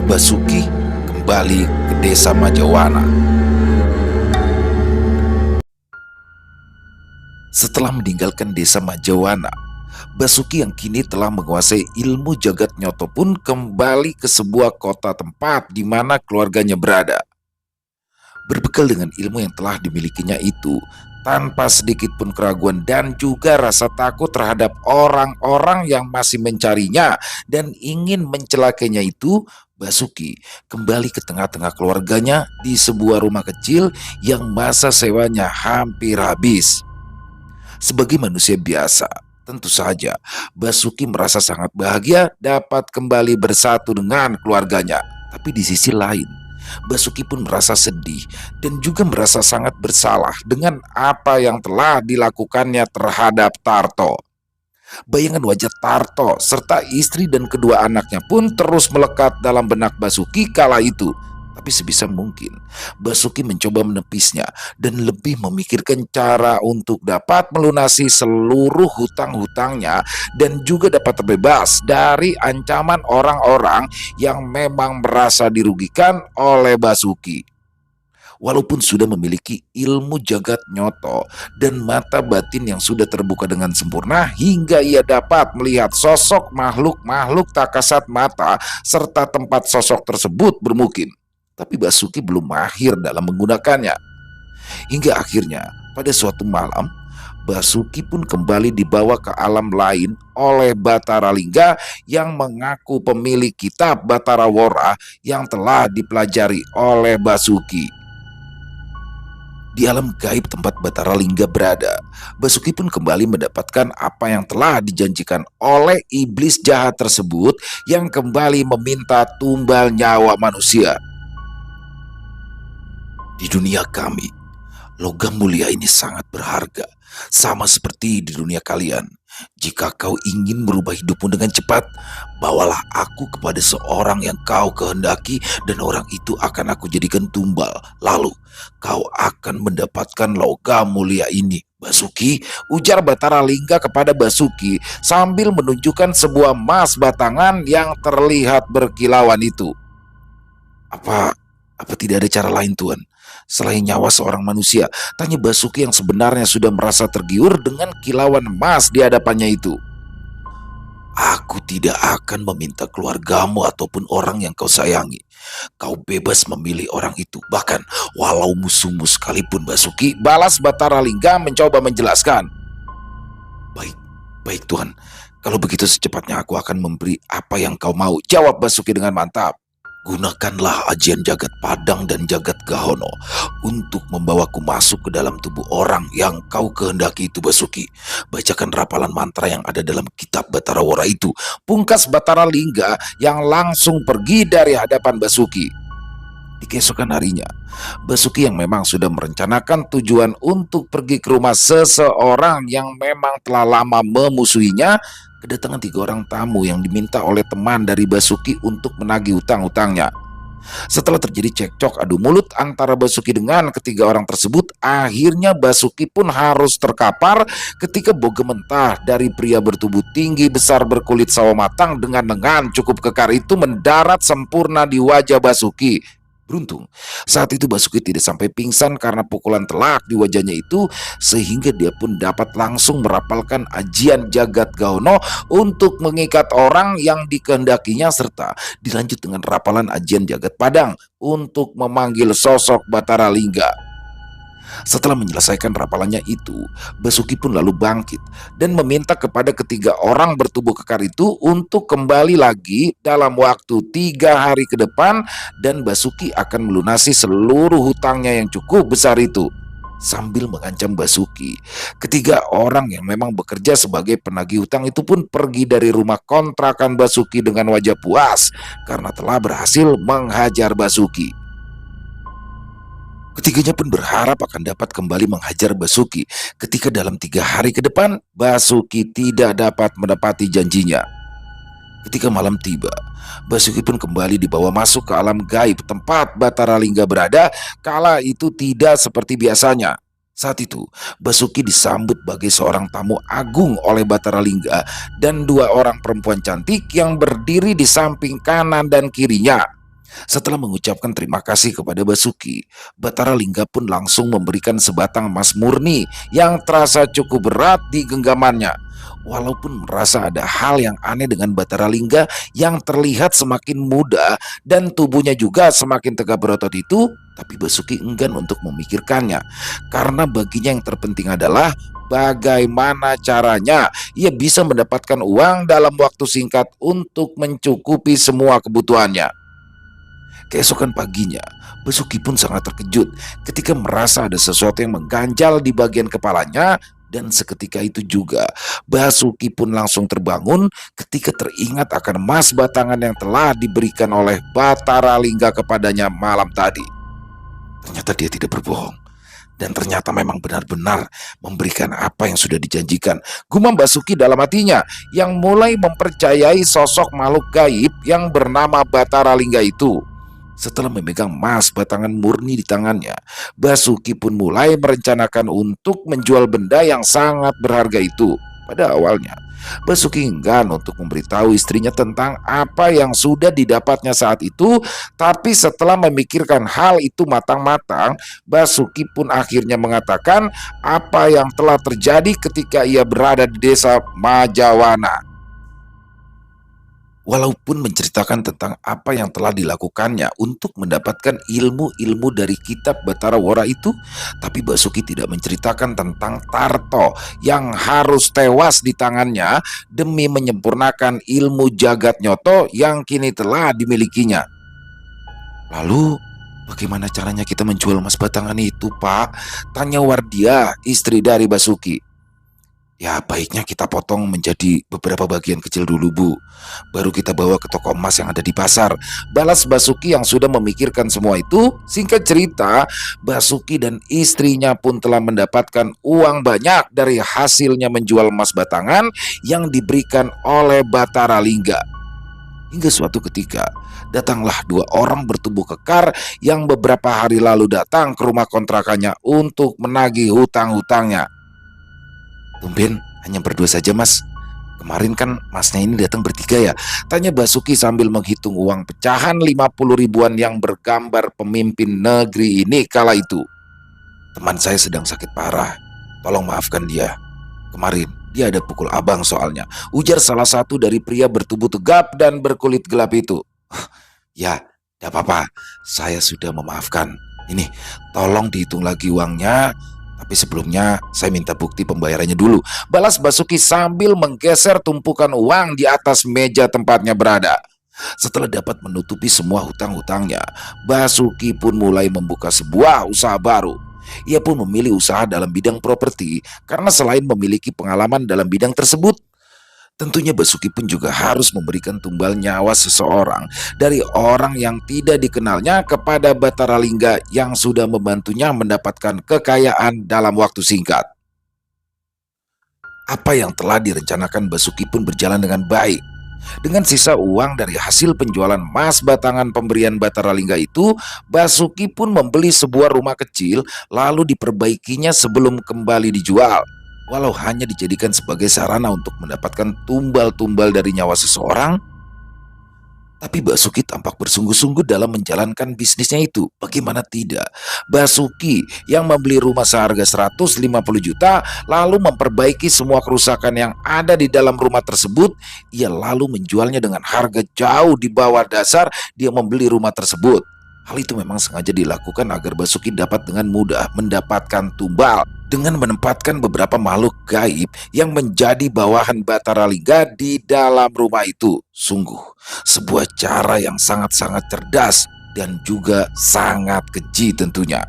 Kisah Basuki kembali ke desa Majawana. Setelah meninggalkan desa Majawana, Basuki yang kini telah menguasai ilmu jagat nyoto pun kembali ke sebuah kota tempat di mana keluarganya berada. Berbekal dengan ilmu yang telah dimilikinya itu, tanpa sedikit pun keraguan dan juga rasa takut terhadap orang-orang yang masih mencarinya dan ingin mencelakainya itu, Basuki kembali ke tengah-tengah keluarganya di sebuah rumah kecil yang masa sewanya hampir habis. Sebagai manusia biasa, tentu saja Basuki merasa sangat bahagia dapat kembali bersatu dengan keluarganya. Tapi di sisi lain, Basuki pun merasa sedih dan juga merasa sangat bersalah dengan apa yang telah dilakukannya terhadap Tarto. Bayangan wajah Tarto serta istri dan kedua anaknya pun terus melekat dalam benak Basuki kala itu. Tapi sebisa mungkin Basuki mencoba menepisnya dan lebih memikirkan cara untuk dapat melunasi seluruh hutang-hutangnya dan juga dapat terbebas dari ancaman orang-orang yang memang merasa dirugikan oleh Basuki. Walaupun sudah memiliki ilmu jagat nyoto dan mata batin yang sudah terbuka dengan sempurna hingga ia dapat melihat sosok makhluk-makhluk tak kasat mata serta tempat sosok tersebut bermukim, tapi Basuki belum mahir dalam menggunakannya. Hingga akhirnya pada suatu malam, Basuki pun kembali dibawa ke alam lain oleh Batara Lingga yang mengaku pemilik kitab Batara Wora yang telah dipelajari oleh Basuki. Di alam gaib tempat Batara Lingga berada, Basuki pun kembali mendapatkan apa yang telah dijanjikan oleh iblis jahat tersebut yang kembali meminta tumbal nyawa manusia. Di dunia kami, logam mulia ini sangat berharga, sama seperti di dunia kalian. Jika kau ingin merubah hidupmu dengan cepat, bawalah aku kepada seorang yang kau kehendaki dan orang itu akan aku jadikan tumbal. Lalu kau akan mendapatkan logam mulia ini. Basuki, ujar Batara Lingga kepada Basuki sambil menunjukkan sebuah emas batangan yang terlihat berkilauan itu. Apa tidak ada cara lain, Tuan, selain nyawa seorang manusia? Tanya Basuki yang sebenarnya sudah merasa tergiur dengan kilauan emas di hadapannya itu. Aku tidak akan meminta keluargamu ataupun orang yang kau sayangi. Kau bebas memilih orang itu, bahkan walau musuhmu sekalipun, Basuki, balas Batara Lingga mencoba menjelaskan. Baik Tuhan, kalau begitu secepatnya aku akan memberi apa yang kau mau, jawab Basuki dengan mantap. Gunakanlah ajian jagat padang dan jagat gahono untuk membawaku masuk ke dalam tubuh orang yang kau kehendaki itu, Basuki. Bacakan rapalan mantra yang ada dalam kitab Batara Wora itu, pungkas Batara Lingga yang langsung pergi dari hadapan Basuki. Di keesokan harinya, Basuki yang memang sudah merencanakan tujuan untuk pergi ke rumah seseorang yang memang telah lama memusuhinya, kedatangan 3 orang tamu yang diminta oleh teman dari Basuki untuk menagih hutang-hutangnya. Setelah terjadi cekcok adu mulut antara Basuki dengan ketiga orang tersebut, akhirnya Basuki pun harus terkapar ketika boga mentah dari pria bertubuh tinggi besar berkulit sawo matang dengan lengan cukup kekar itu mendarat sempurna di wajah Basuki. Beruntung, saat itu Basuki tidak sampai pingsan karena pukulan telak di wajahnya itu, sehingga dia pun dapat langsung merapalkan ajian jagat gahono untuk mengikat orang yang dikehendakinya, serta dilanjut dengan rapalan ajian jagat padang untuk memanggil sosok Batara Lingga. Setelah menyelesaikan rapalannya itu, Basuki pun lalu bangkit dan meminta kepada ketiga orang bertubuh kekar itu untuk kembali lagi dalam waktu 3 hari ke depan, dan Basuki akan melunasi seluruh hutangnya yang cukup besar itu. Sambil mengancam Basuki, ketiga orang yang memang bekerja sebagai penagih hutang itu pun pergi dari rumah kontrakan Basuki dengan wajah puas karena telah berhasil menghajar Basuki. Ketiganya pun berharap akan dapat kembali menghajar Basuki ketika dalam 3 hari ke depan Basuki tidak dapat menepati janjinya. Ketika malam tiba, Basuki pun kembali dibawa masuk ke alam gaib tempat Batara Lingga berada, kala itu tidak seperti biasanya. Saat itu, Basuki disambut sebagai seorang tamu agung oleh Batara Lingga dan 2 orang perempuan cantik yang berdiri di samping kanan dan kirinya. Setelah mengucapkan terima kasih kepada Basuki, Batara Lingga pun langsung memberikan sebatang emas murni yang terasa cukup berat di genggamannya. Walaupun merasa ada hal yang aneh dengan Batara Lingga yang terlihat semakin muda dan tubuhnya juga semakin tegap berotot itu, tapi Basuki enggan untuk memikirkannya. Karena baginya yang terpenting adalah bagaimana caranya ia bisa mendapatkan uang dalam waktu singkat untuk mencukupi semua kebutuhannya. Keesokan paginya, Basuki pun sangat terkejut ketika merasa ada sesuatu yang mengganjal di bagian kepalanya, dan seketika itu juga Basuki pun langsung terbangun ketika teringat akan emas batangan yang telah diberikan oleh Batara Lingga kepadanya malam tadi. Ternyata dia tidak berbohong. Dan ternyata memang benar-benar memberikan apa yang sudah dijanjikan. Gumam Basuki dalam hatinya yang mulai mempercayai sosok makhluk gaib yang bernama Batara Lingga itu. Setelah memegang emas batangan murni di tangannya, Basuki pun mulai merencanakan untuk menjual benda yang sangat berharga itu. Pada awalnya, Basuki enggan untuk memberitahu istrinya tentang apa yang sudah didapatnya saat itu, tapi setelah memikirkan hal itu matang-matang, Basuki pun akhirnya mengatakan apa yang telah terjadi ketika ia berada di desa Majawana. Walaupun menceritakan tentang apa yang telah dilakukannya untuk mendapatkan ilmu-ilmu dari kitab Batara Wara itu, tapi Basuki tidak menceritakan tentang Tarto yang harus tewas di tangannya demi menyempurnakan ilmu jagat nyoto yang kini telah dimilikinya. Lalu, bagaimana caranya kita menjual emas batangan itu, Pak? Tanya Wardia, istri dari Basuki. Ya, baiknya kita potong menjadi beberapa bagian kecil dulu, Bu. Baru kita bawa ke toko emas yang ada di pasar. Balas Basuki yang sudah memikirkan semua itu. Singkat cerita, Basuki dan istrinya pun telah mendapatkan uang banyak dari hasilnya menjual emas batangan yang diberikan oleh Batara Lingga. Hingga suatu ketika, datanglah dua orang bertubuh kekar yang beberapa hari lalu datang ke rumah kontrakannya untuk menagih hutang-hutangnya. Tumben hanya berdua saja, Mas. Kemarin kan masnya ini datang bertiga ya? Tanya Basuki sambil menghitung uang pecahan 50 ribuan yang bergambar pemimpin negeri ini kala itu. Teman saya sedang sakit parah. Tolong maafkan dia. Kemarin dia ada pukul abang soalnya. Ujar salah satu dari pria bertubuh tegap dan berkulit gelap itu. Ya, tidak apa-apa. Saya sudah memaafkan. Ini, tolong dihitung lagi uangnya. Tapi sebelumnya saya minta bukti pembayarannya dulu. Balas Basuki sambil menggeser tumpukan uang di atas meja tempatnya berada. Setelah dapat menutupi semua hutang-hutangnya, Basuki pun mulai membuka sebuah usaha baru. Ia pun memilih usaha dalam bidang properti karena selain memiliki pengalaman dalam bidang tersebut, tentunya Basuki pun juga harus memberikan tumbal nyawa seseorang dari orang yang tidak dikenalnya kepada Batara Lingga yang sudah membantunya mendapatkan kekayaan dalam waktu singkat. Apa yang telah direncanakan Basuki pun berjalan dengan baik. Dengan sisa uang dari hasil penjualan emas batangan pemberian Batara Lingga itu, Basuki pun membeli sebuah rumah kecil lalu diperbaikinya sebelum kembali dijual. Walau hanya dijadikan sebagai sarana untuk mendapatkan tumbal-tumbal dari nyawa seseorang, tapi Basuki tampak bersungguh-sungguh dalam menjalankan bisnisnya itu. Bagaimana tidak? Basuki yang membeli rumah seharga 150 juta lalu memperbaiki semua kerusakan yang ada di dalam rumah tersebut. Ia lalu menjualnya dengan harga jauh di bawah dasar dia membeli rumah tersebut. Hal itu memang sengaja dilakukan agar Basuki dapat dengan mudah mendapatkan tumbal dengan menempatkan beberapa makhluk gaib yang menjadi bawahan Batara Lingga di dalam rumah itu. Sungguh sebuah cara yang sangat-sangat cerdas dan juga sangat keji tentunya.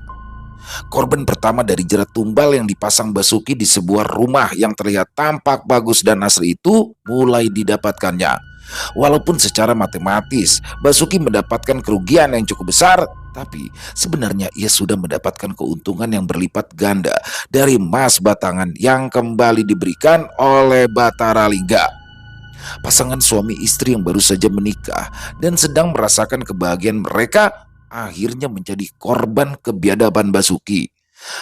Korban pertama dari jerat tumbal yang dipasang Basuki di sebuah rumah yang terlihat tampak bagus dan asri itu mulai didapatkannya. Walaupun secara matematis Basuki mendapatkan kerugian yang cukup besar, tapi sebenarnya ia sudah mendapatkan keuntungan yang berlipat ganda dari emas batangan yang kembali diberikan oleh Batara Lingga. Pasangan suami istri yang baru saja menikah dan sedang merasakan kebahagiaan mereka akhirnya menjadi korban kebiadaban Basuki.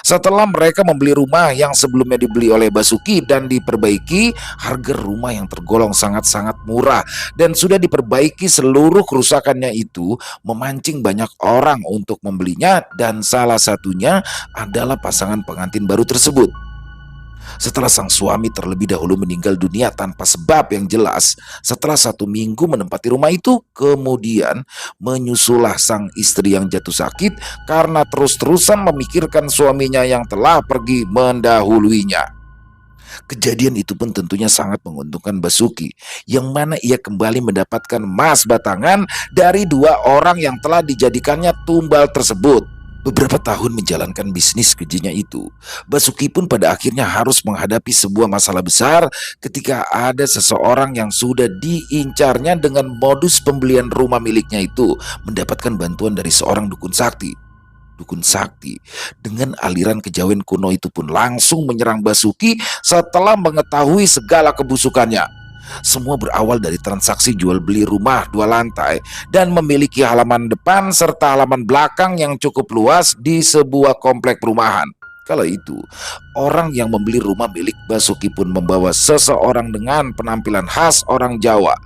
Setelah mereka membeli rumah yang sebelumnya dibeli oleh Basuki dan diperbaiki, harga rumah yang tergolong sangat-sangat murah dan sudah diperbaiki seluruh kerusakannya itu memancing banyak orang untuk membelinya, dan salah satunya adalah pasangan pengantin baru tersebut. Setelah sang suami terlebih dahulu meninggal dunia tanpa sebab yang jelas, setelah 1 minggu menempati rumah itu, kemudian menyusulah sang istri yang jatuh sakit karena terus-terusan memikirkan suaminya yang telah pergi mendahuluinya. Kejadian itu pun tentunya sangat menguntungkan Basuki, yang mana ia kembali mendapatkan emas batangan dari 2 orang yang telah dijadikannya tumbal tersebut. Beberapa tahun menjalankan bisnis kejinya itu, Basuki pun pada akhirnya harus menghadapi sebuah masalah besar ketika ada seseorang yang sudah diincarnya dengan modus pembelian rumah miliknya itu mendapatkan bantuan dari seorang dukun sakti. Dukun sakti dengan aliran kejawen kuno itu pun langsung menyerang Basuki setelah mengetahui segala kebusukannya. Semua berawal dari transaksi jual beli rumah 2 lantai dan memiliki halaman depan serta halaman belakang yang cukup luas di sebuah komplek perumahan. Kala itu, orang yang membeli rumah milik Basuki pun membawa seseorang dengan penampilan khas orang Jawa.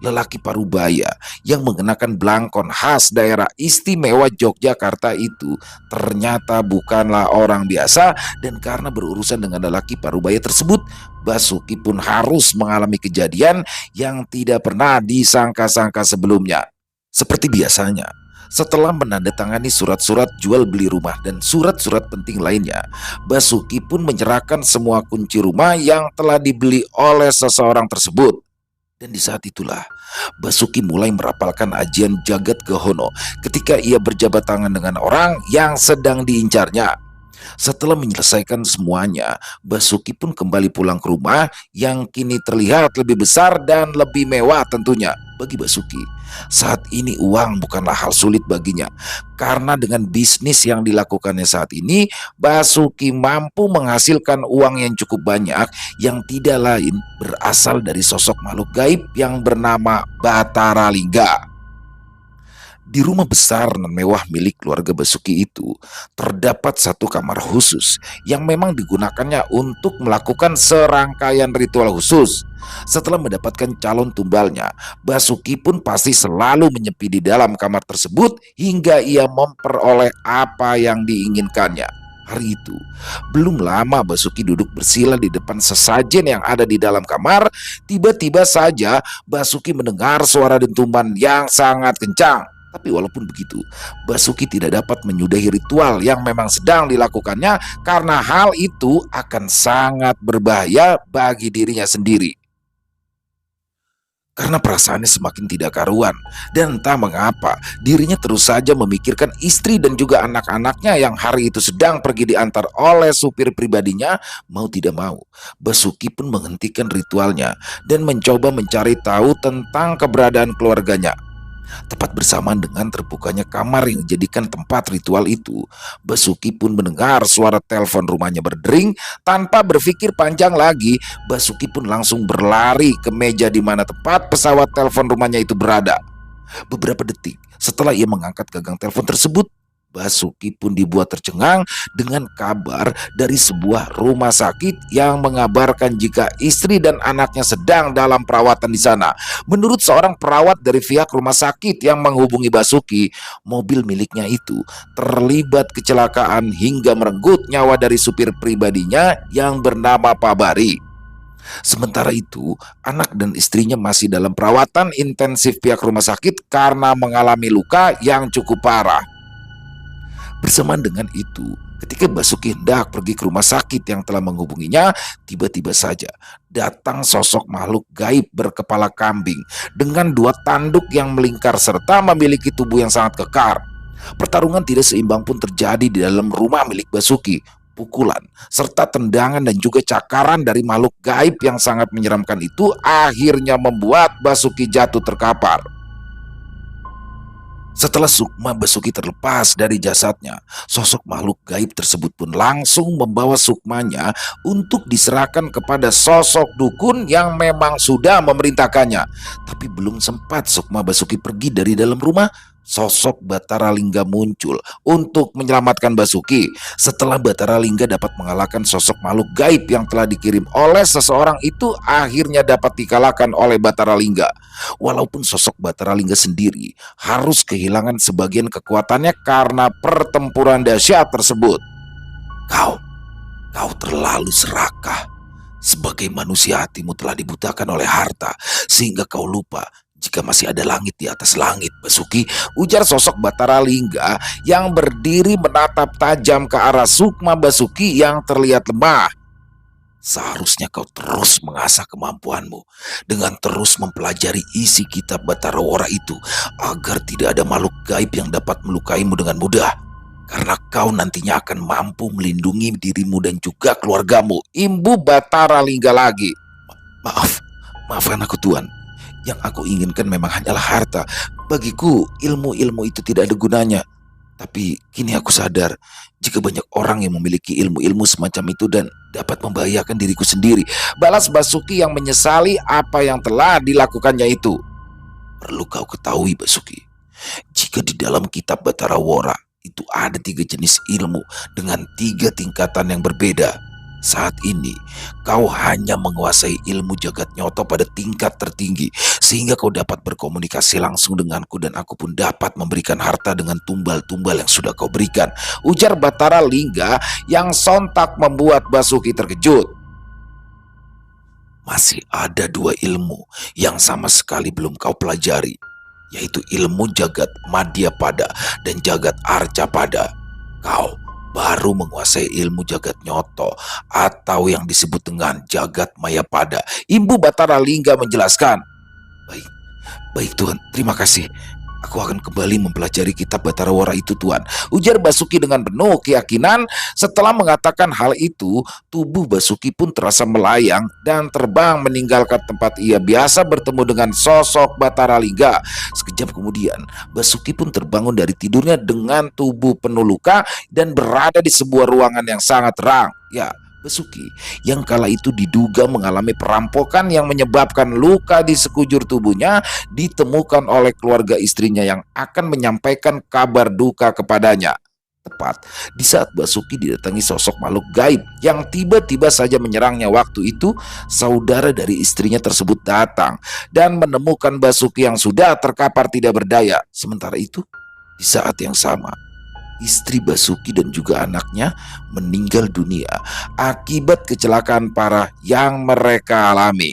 Lelaki parubaya yang mengenakan blangkon khas daerah istimewa Yogyakarta itu ternyata bukanlah orang biasa, dan karena berurusan dengan lelaki parubaya tersebut, Basuki pun harus mengalami kejadian yang tidak pernah disangka-sangka sebelumnya. Seperti biasanya, setelah menandatangani surat-surat jual beli rumah dan surat-surat penting lainnya, Basuki pun menyerahkan semua kunci rumah yang telah dibeli oleh seseorang tersebut. Dan di saat itulah Basuki mulai merapalkan ajian Jagat Gehono ketika ia berjabat tangan dengan orang yang sedang diincarnya. Setelah menyelesaikan semuanya, Basuki pun kembali pulang ke rumah yang kini terlihat lebih besar dan lebih mewah tentunya. Bagi Basuki, saat ini uang bukanlah hal sulit baginya, karena dengan bisnis yang dilakukannya saat ini, Basuki mampu menghasilkan uang yang cukup banyak yang tidak lain berasal dari sosok makhluk gaib yang bernama Batara Lingga. Di rumah besar dan mewah milik keluarga Basuki itu terdapat satu kamar khusus yang memang digunakannya untuk melakukan serangkaian ritual khusus. Setelah mendapatkan calon tumbalnya, Basuki pun pasti selalu menyepi di dalam kamar tersebut hingga ia memperoleh apa yang diinginkannya. Hari itu, belum lama Basuki duduk bersila di depan sesajen yang ada di dalam kamar. Tiba-tiba saja Basuki mendengar suara dentuman yang sangat kencang. Tapi walaupun begitu, Basuki tidak dapat menyudahi ritual yang memang sedang dilakukannya karena hal itu akan sangat berbahaya bagi dirinya sendiri. Karena perasaannya semakin tidak karuan, dan entah mengapa dirinya terus saja memikirkan istri dan juga anak-anaknya yang hari itu sedang pergi diantar oleh supir pribadinya. Mau tidak mau, Basuki pun menghentikan ritualnya dan mencoba mencari tahu tentang keberadaan keluarganya. Tepat bersamaan dengan terbukanya kamar yang dijadikan tempat ritual itu, Basuki pun mendengar suara telepon rumahnya berdering. Tanpa berpikir panjang lagi, Basuki pun langsung berlari ke meja di mana tempat pesawat telepon rumahnya itu berada. Beberapa detik setelah ia mengangkat gagang telepon tersebut, Basuki pun dibuat tercengang dengan kabar dari sebuah rumah sakit yang mengabarkan jika istri dan anaknya sedang dalam perawatan di sana. Menurut seorang perawat dari pihak rumah sakit yang menghubungi Basuki, mobil miliknya itu terlibat kecelakaan hingga merenggut nyawa dari supir pribadinya yang bernama Pak Bari. Sementara itu, anak dan istrinya masih dalam perawatan intensif pihak rumah sakit karena mengalami luka yang cukup parah. Bersamaan dengan itu, ketika Basuki hendak pergi ke rumah sakit yang telah menghubunginya, tiba-tiba saja datang sosok makhluk gaib berkepala kambing dengan 2 tanduk yang melingkar serta memiliki tubuh yang sangat kekar. Pertarungan tidak seimbang pun terjadi di dalam rumah milik Basuki. Pukulan serta tendangan dan juga cakaran dari makhluk gaib yang sangat menyeramkan itu akhirnya membuat Basuki jatuh terkapar. Setelah sukma Basuki terlepas dari jasadnya, sosok makhluk gaib tersebut pun langsung membawa sukmanya untuk diserahkan kepada sosok dukun yang memang sudah memerintahkannya. Tapi belum sempat sukma Basuki pergi dari dalam rumah, Sosok Batara Lingga muncul untuk menyelamatkan Basuki. Setelah Batara Lingga dapat mengalahkan sosok makhluk gaib yang telah dikirim oleh seseorang itu akhirnya dapat dikalahkan oleh Batara Lingga. Walaupun sosok Batara Lingga sendiri harus kehilangan sebagian kekuatannya karena pertempuran dahsyat tersebut. Kau, kau terlalu serakah. Sebagai manusia hatimu telah dibutakan oleh harta sehingga kau lupa jika masih ada langit di atas langit, Basuki, ujar sosok Batara Lingga yang berdiri menatap tajam ke arah Sukma Basuki yang terlihat lemah. Seharusnya kau terus mengasah kemampuanmu dengan terus mempelajari isi kitab Batara Wara itu agar tidak ada makhluk gaib yang dapat melukaimu dengan mudah. Karena kau nantinya akan mampu melindungi dirimu dan juga keluargamu. Imbu Batara Lingga lagi. Maafkan aku Tuan. Yang aku inginkan memang hanyalah harta. Bagiku ilmu-ilmu itu tidak ada gunanya. Tapi kini aku sadar jika banyak orang yang memiliki ilmu-ilmu semacam itu dan dapat membahayakan diriku sendiri. Balas Basuki yang menyesali apa yang telah dilakukannya itu. Perlu kau ketahui Basuki, jika di dalam kitab Batara Wara itu ada 3 jenis ilmu dengan 3 tingkatan yang berbeda. Saat ini kau hanya menguasai ilmu jagat nyoto pada tingkat tertinggi sehingga kau dapat berkomunikasi langsung denganku dan aku pun dapat memberikan harta dengan tumbal-tumbal yang sudah kau berikan, ujar Batara Lingga yang sontak membuat Basuki terkejut. Masih ada 2 ilmu yang sama sekali belum kau pelajari, yaitu ilmu jagat Madyapada dan jagat Arcapada. Kau baru menguasai ilmu jagat nyoto atau yang disebut dengan jagat Mayapada, Imbu Batara Lingga menjelaskan. Baik, baik Tuan, terima kasih. Aku akan kembali mempelajari kitab Batara Wara itu Tuan, ujar Basuki dengan penuh keyakinan. Setelah mengatakan hal itu, tubuh Basuki pun terasa melayang dan terbang meninggalkan tempat ia biasa bertemu dengan sosok Batara Lingga. Sekejap kemudian, Basuki pun terbangun dari tidurnya dengan tubuh penuh luka dan berada di sebuah ruangan yang sangat terang. Ya, Basuki yang kala itu diduga mengalami perampokan yang menyebabkan luka di sekujur tubuhnya ditemukan oleh keluarga istrinya yang akan menyampaikan kabar duka kepadanya. Tepat di saat Basuki didatangi sosok makhluk gaib yang tiba-tiba saja menyerangnya waktu itu, saudara dari istrinya tersebut datang dan menemukan Basuki yang sudah terkapar tidak berdaya. Sementara itu, di saat yang sama, istri Basuki dan juga anaknya meninggal dunia akibat kecelakaan parah yang mereka alami.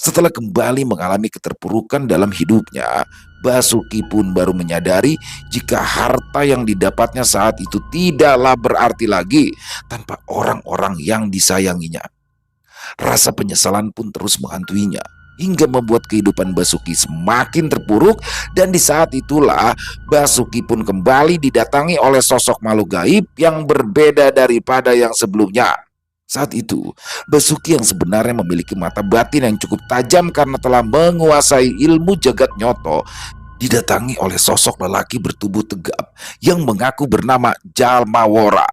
Setelah kembali mengalami keterpurukan dalam hidupnya, Basuki pun baru menyadari jika harta yang didapatnya saat itu tidaklah berarti lagi tanpa orang-orang yang disayanginya. Rasa penyesalan pun terus menghantuinya hingga membuat kehidupan Basuki semakin terpuruk, dan di saat itulah Basuki pun kembali didatangi oleh sosok makhluk gaib yang berbeda daripada yang sebelumnya. Saat itu, Basuki yang sebenarnya memiliki mata batin yang cukup tajam karena telah menguasai ilmu jagat nyoto, didatangi oleh sosok lelaki bertubuh tegap yang mengaku bernama Jalmawora.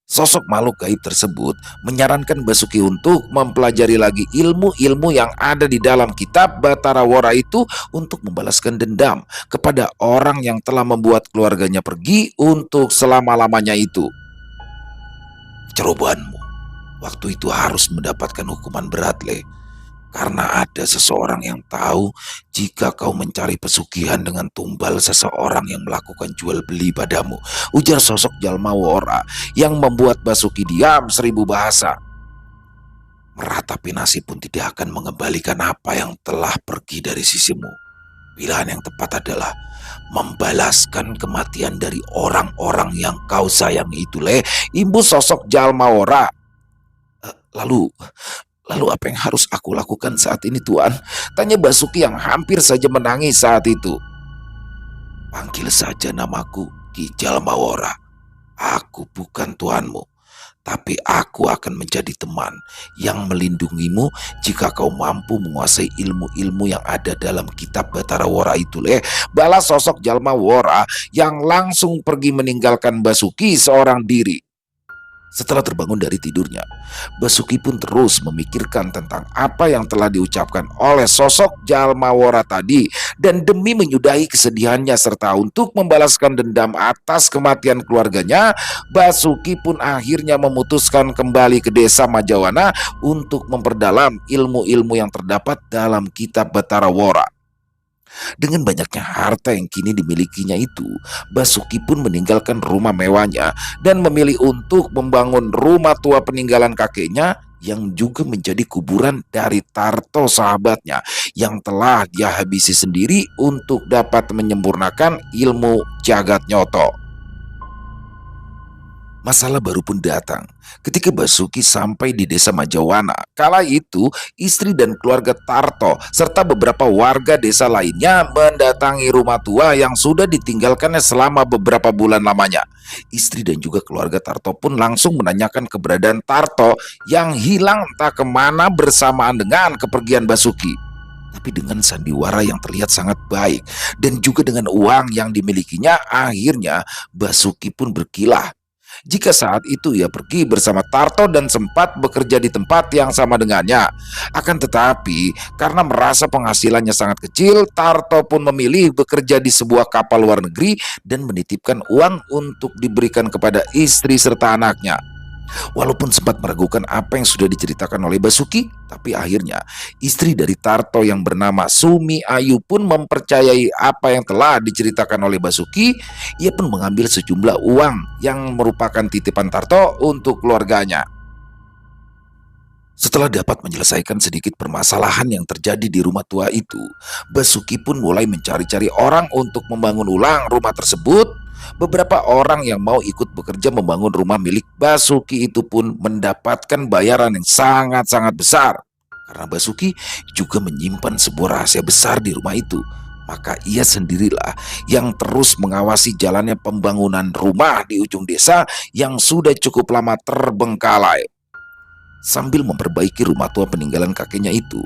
Sosok makhluk gaib tersebut menyarankan Basuki untuk mempelajari lagi ilmu-ilmu yang ada di dalam kitab Batara Wara itu untuk membalaskan dendam kepada orang yang telah membuat keluarganya pergi untuk selama-lamanya itu. Cerobohanmu waktu itu harus mendapatkan hukuman berat, Le. Karena ada seseorang yang tahu jika kau mencari pesugihan dengan tumbal seseorang yang melakukan jual beli padamu, ujar sosok Jalmawora yang membuat Basuki diam 1000 bahasa. Meratapi nasib pun tidak akan mengembalikan apa yang telah pergi dari sisimu. Pilihan yang tepat adalah membalaskan kematian dari orang-orang yang kau sayangi itu, Le, imbu sosok Jalmawora. Lalu apa yang harus aku lakukan saat ini Tuan? Tanya Basuki yang hampir saja menangis saat itu. Panggil saja namaku Ki Jalmawora. Aku bukan tuanmu, tapi aku akan menjadi teman yang melindungimu jika kau mampu menguasai ilmu-ilmu yang ada dalam kitab Batara Wara itu, Le. Balas sosok Jalmawora yang langsung pergi meninggalkan Basuki seorang diri. Setelah terbangun dari tidurnya, Basuki pun terus memikirkan tentang apa yang telah diucapkan oleh sosok Jalmawora tadi Dan demi menyudahi kesedihannya serta untuk membalaskan dendam atas kematian keluarganya, Basuki pun akhirnya memutuskan kembali ke desa Majawana untuk memperdalam ilmu-ilmu yang terdapat dalam kitab Batara Wora. Dengan banyaknya harta yang kini dimilikinya itu, Basuki pun meninggalkan rumah mewahnya dan memilih untuk membangun rumah tua peninggalan kakeknya yang juga menjadi kuburan dari Tarto sahabatnya yang telah dia habisi sendiri untuk dapat menyempurnakan ilmu jagat nyoto. Masalah baru pun datang ketika Basuki sampai di desa Majawana. Kala itu, istri dan keluarga Tarto serta beberapa warga desa lainnya mendatangi rumah tua yang sudah ditinggalkannya selama beberapa bulan lamanya. Istri dan juga keluarga Tarto pun langsung menanyakan keberadaan Tarto yang hilang entah kemana bersamaan dengan kepergian Basuki. Tapi dengan sandiwara yang terlihat sangat baik dan juga dengan uang yang dimilikinya, akhirnya Basuki pun berkilah jika saat itu ia pergi bersama Tarto dan sempat bekerja di tempat yang sama dengannya. Akan tetapi, karena merasa penghasilannya sangat kecil, Tarto pun memilih bekerja di sebuah kapal luar negeri dan menitipkan uang untuk diberikan kepada istri serta anaknya. Walaupun sempat meragukan apa yang sudah diceritakan oleh Basuki, tapi akhirnya istri dari Tarto yang bernama Sumi Ayu pun mempercayai apa yang telah diceritakan oleh Basuki. Ia pun mengambil sejumlah uang yang merupakan titipan Tarto untuk keluarganya. Setelah dapat menyelesaikan sedikit permasalahan yang terjadi di rumah tua itu, Basuki pun mulai mencari-cari orang untuk membangun ulang rumah tersebut. Beberapa orang yang mau ikut bekerja membangun rumah milik Basuki itu pun mendapatkan bayaran yang sangat-sangat besar. Karena Basuki juga menyimpan sebuah rahasia besar di rumah itu, maka ia sendirilah yang terus mengawasi jalannya pembangunan rumah di ujung desa yang sudah cukup lama terbengkalai. Sambil memperbaiki rumah tua peninggalan kakeknya itu,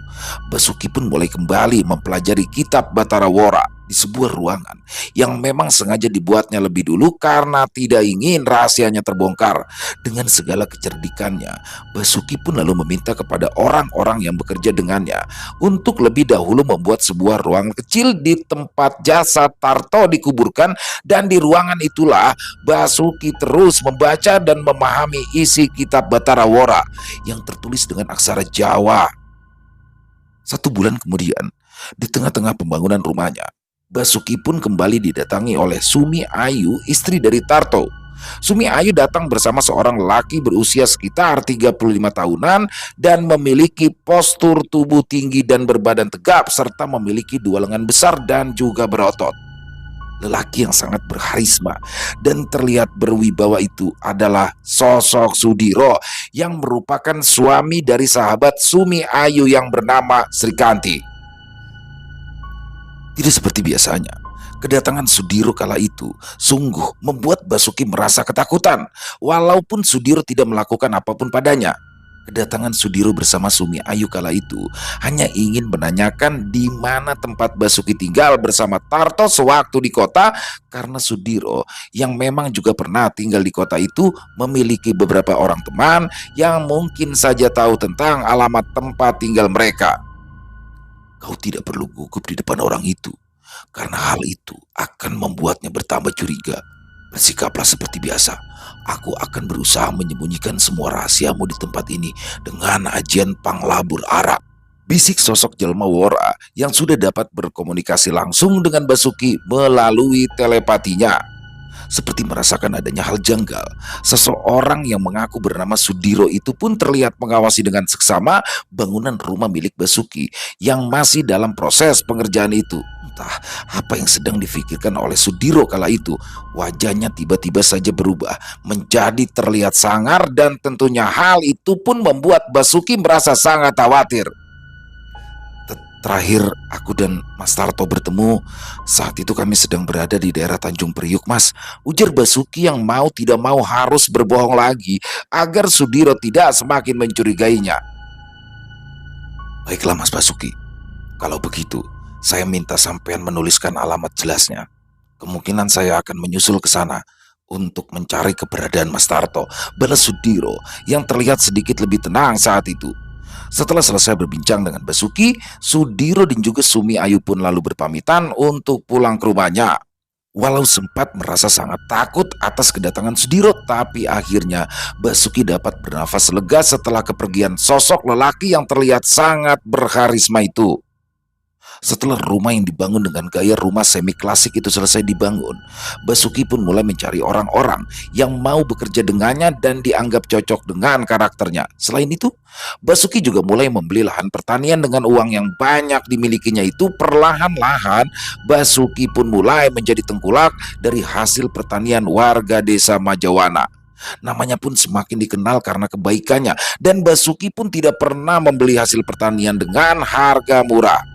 Basuki pun mulai kembali mempelajari kitab Batara Wora di sebuah ruangan yang memang sengaja dibuatnya lebih dulu karena tidak ingin rahasianya terbongkar. Dengan segala kecerdikannya, Basuki pun lalu meminta kepada orang-orang yang bekerja dengannya untuk lebih dahulu membuat sebuah ruangan kecil di tempat jasad Tarto dikuburkan, dan di ruangan itulah Basuki terus membaca dan memahami isi kitab Batara Wora yang tertulis dengan aksara Jawa. 1 bulan kemudian, di tengah-tengah pembangunan rumahnya, Basuki pun kembali didatangi oleh Sumi Ayu, istri dari Tarto. Sumi Ayu datang bersama seorang lelaki berusia sekitar 35 tahunan dan memiliki postur tubuh tinggi dan berbadan tegap serta memiliki 2 lengan besar dan juga berotot. Lelaki yang sangat berharisma dan terlihat berwibawa itu adalah sosok Sudiro yang merupakan suami dari sahabat Sumi Ayu yang bernama Srikanti. Tidak seperti biasanya, kedatangan Sudiro kala itu sungguh membuat Basuki merasa ketakutan, walaupun Sudiro tidak melakukan apapun padanya. Kedatangan Sudiro bersama Sumi Ayu kala itu hanya ingin menanyakan di mana tempat Basuki tinggal bersama Tarto sewaktu di kota, karena Sudiro yang memang juga pernah tinggal di kota itu memiliki beberapa orang teman yang mungkin saja tahu tentang alamat tempat tinggal mereka. Kau tidak perlu gugup di depan orang itu, karena hal itu akan membuatnya bertambah curiga. Bersikaplah seperti biasa. Aku akan berusaha menyembunyikan semua rahasiamu di tempat ini dengan ajian panglabur Arab. Bisik sosok jelma Wora yang sudah dapat berkomunikasi langsung dengan Basuki melalui telepatinya. Seperti merasakan adanya hal janggal, seseorang yang mengaku bernama Sudiro itu pun terlihat mengawasi dengan seksama bangunan rumah milik Basuki yang masih dalam proses pengerjaan itu. Entah apa yang sedang difikirkan oleh Sudiro kala itu, wajahnya tiba-tiba saja berubah menjadi terlihat sangar, dan tentunya hal itu pun membuat Basuki merasa sangat khawatir. Terakhir aku dan Mas Tarto bertemu, saat itu kami sedang berada di daerah Tanjung Priuk, Mas, ujar Basuki yang mau tidak mau harus berbohong lagi agar Sudiro tidak semakin mencurigainya. Baiklah Mas Basuki, kalau begitu saya minta sampean menuliskan alamat jelasnya. Kemungkinan saya akan menyusul ke sana untuk mencari keberadaan Mas Tarto, balas Sudiro yang terlihat sedikit lebih tenang saat itu. Setelah selesai berbincang dengan Basuki, Sudiro dan juga Sumi Ayu pun lalu berpamitan untuk pulang ke rumahnya. Walau sempat merasa sangat takut atas kedatangan Sudiro, tapi akhirnya Basuki dapat bernafas lega setelah kepergian sosok lelaki yang terlihat sangat berkarisma itu. Setelah rumah yang dibangun dengan gaya rumah semi klasik itu selesai dibangun, Basuki pun mulai mencari orang-orang yang mau bekerja dengannya dan dianggap cocok dengan karakternya. Selain itu, Basuki juga mulai membeli lahan pertanian dengan uang yang banyak dimilikinya itu. Perlahan-lahan Basuki pun mulai menjadi tengkulak dari hasil pertanian warga desa Majawana. Namanya pun semakin dikenal karena kebaikannya, dan Basuki pun tidak pernah membeli hasil pertanian dengan harga murah.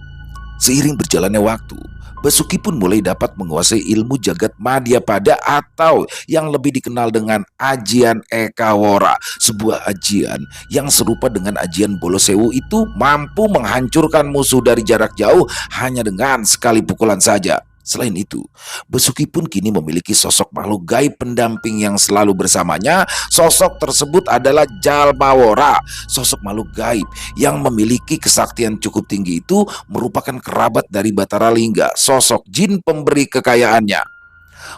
Seiring berjalannya waktu, Basuki pun mulai dapat menguasai ilmu jagat Madyapada atau yang lebih dikenal dengan ajian Ekawara. Sebuah ajian yang serupa dengan ajian Bolosewu itu mampu menghancurkan musuh dari jarak jauh hanya dengan sekali pukulan saja. Selain itu, Basuki pun kini memiliki sosok makhluk gaib pendamping yang selalu bersamanya. Sosok tersebut adalah Jalmawora, sosok makhluk gaib yang memiliki kesaktian cukup tinggi itu merupakan kerabat dari Batara Lingga, sosok jin pemberi kekayaannya.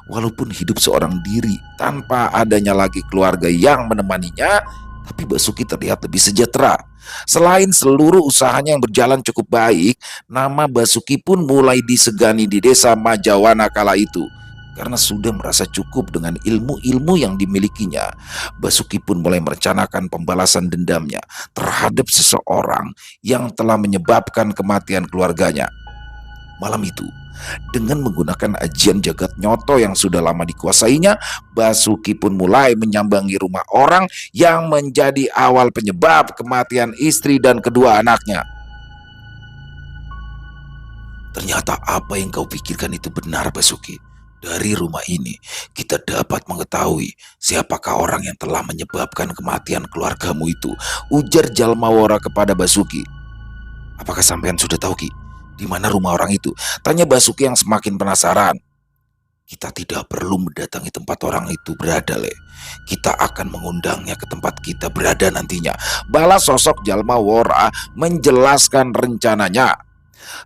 Walaupun hidup seorang diri tanpa adanya lagi keluarga yang menemaninya, tapi Basuki terlihat lebih sejahtera. Selain seluruh usahanya yang berjalan cukup baik, nama Basuki pun mulai disegani di desa Majawana kala itu. Karena sudah merasa cukup dengan ilmu-ilmu yang dimilikinya, Basuki pun mulai merencanakan pembalasan dendamnya terhadap seseorang yang telah menyebabkan kematian keluarganya. Malam itu, dengan menggunakan ajian jagat nyoto yang sudah lama dikuasainya, Basuki pun mulai menyambangi rumah orang yang menjadi awal penyebab kematian istri dan kedua anaknya. Ternyata apa yang kau pikirkan itu benar, Basuki. Dari rumah ini, kita dapat mengetahui siapakah orang yang telah menyebabkan kematian keluargamu itu, ujar Jalmawora kepada Basuki. Apakah sampean sudah tahu, Ki? Di mana rumah orang itu? Tanya Basuki yang semakin penasaran. Kita tidak perlu mendatangi tempat orang itu berada, Le. Kita akan mengundangnya ke tempat kita berada nantinya. Balas sosok Jalmawora menjelaskan rencananya.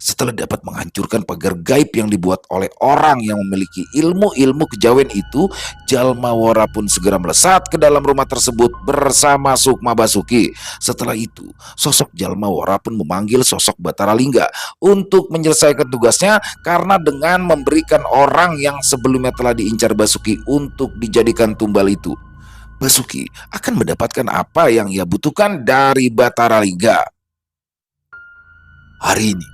Setelah dapat menghancurkan pagar gaib yang dibuat oleh orang yang memiliki ilmu-ilmu kejawen itu, Jalmawora pun segera melesat ke dalam rumah tersebut bersama Sukma Basuki. Setelah itu, sosok Jalmawora pun memanggil sosok Batara Lingga untuk menyelesaikan tugasnya, karena dengan memberikan orang yang sebelumnya telah diincar Basuki untuk dijadikan tumbal itu, Basuki akan mendapatkan apa yang ia butuhkan dari Batara Lingga. Hari ini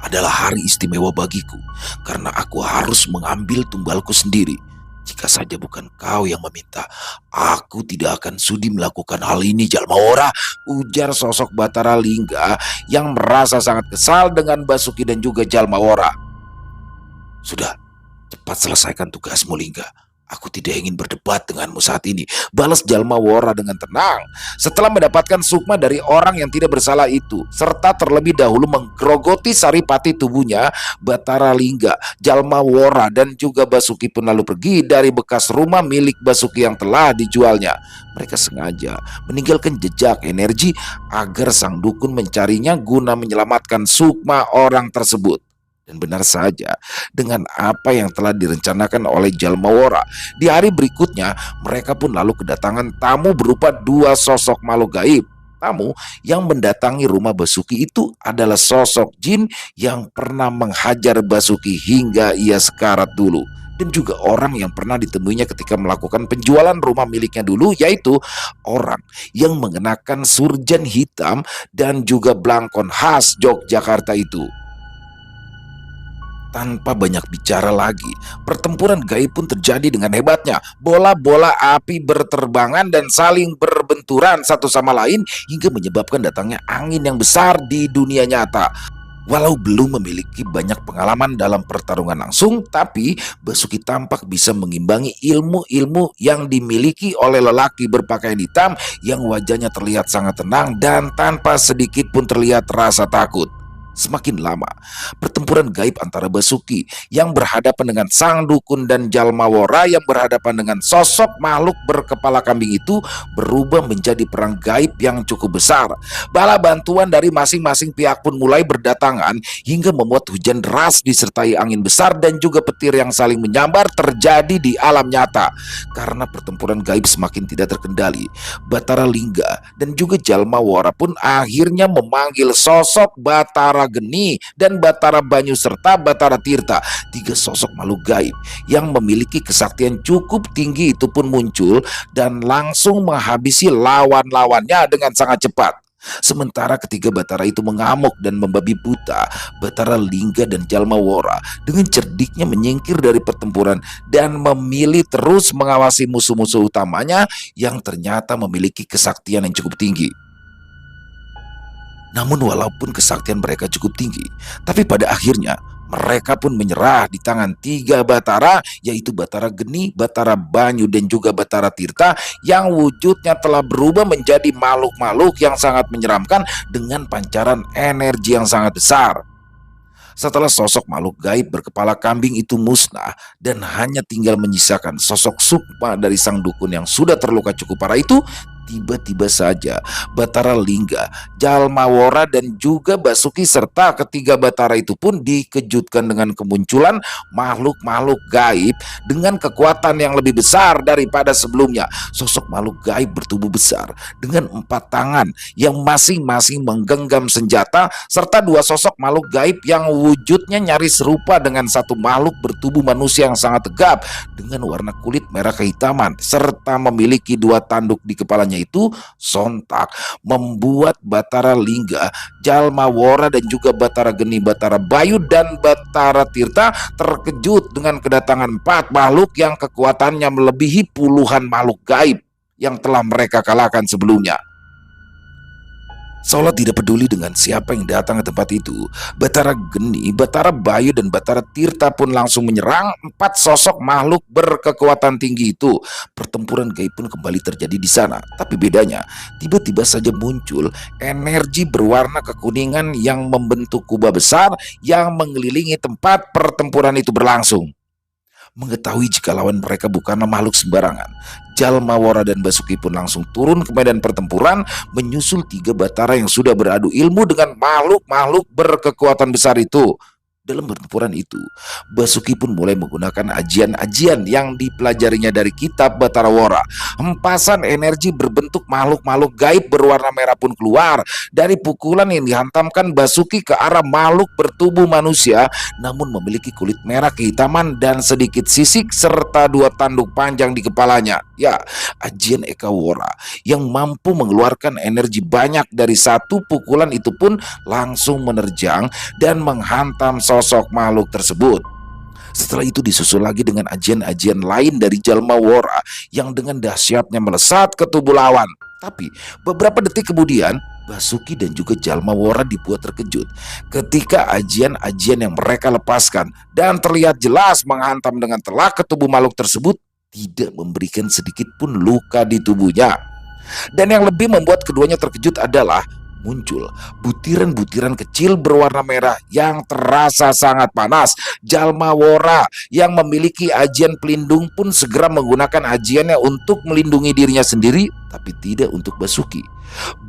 adalah hari istimewa bagiku, karena aku harus mengambil tumbalku sendiri. Jika saja bukan kau yang meminta, aku tidak akan sudi melakukan hal ini, Jalmawora, ujar sosok Batara Lingga yang merasa sangat kesal dengan Basuki dan juga Jalmawora. Sudah, cepat selesaikan tugasmu, Lingga. Aku tidak ingin berdebat denganmu saat ini, balas Jalmawora dengan tenang. Setelah mendapatkan sukma dari orang yang tidak bersalah itu, serta terlebih dahulu menggerogoti saripati tubuhnya, Batara Lingga, Jalmawora, dan juga Basuki pun lalu pergi dari bekas rumah milik Basuki yang telah dijualnya. Mereka sengaja meninggalkan jejak energi agar sang dukun mencarinya guna menyelamatkan sukma orang tersebut. Dan benar saja, dengan apa yang telah direncanakan oleh Jalmawora, di hari berikutnya mereka pun lalu kedatangan tamu berupa dua sosok makhluk gaib. Tamu yang mendatangi rumah Basuki itu adalah sosok jin yang pernah menghajar Basuki hingga ia sekarat dulu, dan juga orang yang pernah ditemuinya ketika melakukan penjualan rumah miliknya dulu, yaitu orang yang mengenakan surjan hitam dan juga blangkon khas Yogyakarta itu. Tanpa banyak bicara lagi, pertempuran gaib pun terjadi dengan hebatnya. Bola-bola api berterbangan dan saling berbenturan satu sama lain hingga menyebabkan datangnya angin yang besar di dunia nyata. Walau belum memiliki banyak pengalaman dalam pertarungan langsung, tapi Basuki tampak bisa mengimbangi ilmu-ilmu yang dimiliki oleh lelaki berpakaian hitam yang wajahnya terlihat sangat tenang dan tanpa sedikit pun terlihat rasa takut. Semakin lama, pertempuran gaib antara Basuki yang berhadapan dengan sang dukun dan Jalmawora yang berhadapan dengan sosok makhluk berkepala kambing itu berubah menjadi perang gaib yang cukup besar. Bala bantuan dari masing-masing pihak pun mulai berdatangan hingga membuat hujan deras disertai angin besar dan juga petir yang saling menyambar terjadi di alam nyata. Karena pertempuran gaib semakin tidak terkendali, Batara Lingga dan juga Jalmawora pun akhirnya memanggil sosok Batara Geni dan Batara Banyu serta Batara Tirta. Tiga sosok makhluk gaib yang memiliki kesaktian cukup tinggi itu pun muncul dan langsung menghabisi lawan-lawannya dengan sangat cepat. Sementara ketiga Batara itu mengamuk dan membabi buta, Batara Lingga dan Jalmawora dengan cerdiknya menyingkir dari pertempuran dan memilih terus mengawasi musuh-musuh utamanya yang ternyata memiliki kesaktian yang cukup tinggi. Namun walaupun kesaktian mereka cukup tinggi, tapi pada akhirnya mereka pun menyerah di tangan tiga Batara, yaitu Batara Geni, Batara Banyu, dan juga Batara Tirta yang wujudnya telah berubah menjadi makhluk-makhluk yang sangat menyeramkan dengan pancaran energi yang sangat besar. Setelah sosok makhluk gaib berkepala kambing itu musnah dan hanya tinggal menyisakan sosok Sukma dari sang dukun yang sudah terluka cukup parah itu, tiba-tiba saja Batara Lingga, Jalmawora dan juga Basuki serta ketiga Batara itu pun dikejutkan dengan kemunculan makhluk-makhluk gaib dengan kekuatan yang lebih besar daripada sebelumnya. Sosok makhluk gaib bertubuh besar dengan 4 tangan yang masing-masing menggenggam senjata serta 2 sosok makhluk gaib yang wujudnya nyaris serupa dengan satu makhluk bertubuh manusia yang sangat tegap dengan warna kulit merah kehitaman serta memiliki 2 tanduk di kepalanya itu sontak membuat Batara Lingga, Jalmawora dan juga Batara Geni, Batara Bayu dan Batara Tirta terkejut dengan kedatangan 4 makhluk yang kekuatannya melebihi puluhan makhluk gaib yang telah mereka kalahkan sebelumnya. Seolah tidak peduli dengan siapa yang datang ke tempat itu, Batara Geni, Batara Bayu, dan Batara Tirta pun langsung menyerang 4 sosok makhluk berkekuatan tinggi itu. Pertempuran gaib pun kembali terjadi di sana. Tapi bedanya, tiba-tiba saja muncul energi berwarna kekuningan yang membentuk kubah besar yang mengelilingi tempat pertempuran itu berlangsung. Mengetahui jika lawan mereka bukanlah makhluk sembarangan, Jalmawora dan Basuki pun langsung turun ke medan pertempuran menyusul 3 Batara yang sudah beradu ilmu dengan makhluk-makhluk berkekuatan besar itu. Dalam pertempuran itu, Basuki pun mulai menggunakan ajian-ajian yang dipelajarinya dari kitab Batara Wora. Hempasan energi berbentuk makhluk-makhluk gaib berwarna merah pun keluar dari pukulan yang dihantamkan Basuki ke arah makhluk bertubuh manusia namun memiliki kulit merah kehitaman dan sedikit sisik serta 2 tanduk panjang di kepalanya. Ya, ajian Eka Wora yang mampu mengeluarkan energi banyak dari satu pukulan itu pun langsung menerjang dan menghantam sosok makhluk tersebut. Setelah itu disusul lagi dengan ajian-ajian lain dari Jalmawora yang dengan dahsyatnya melesat ke tubuh lawan. Tapi beberapa detik kemudian Basuki dan juga Jalmawora dibuat terkejut ketika ajian-ajian yang mereka lepaskan dan terlihat jelas menghantam dengan telak ke tubuh makhluk tersebut tidak memberikan sedikit pun luka di tubuhnya. Dan yang lebih membuat keduanya terkejut adalah muncul butiran-butiran kecil berwarna merah yang terasa sangat panas. Jalmawora yang memiliki ajian pelindung pun segera menggunakan ajiannya untuk melindungi dirinya sendiri, tapi tidak untuk Basuki.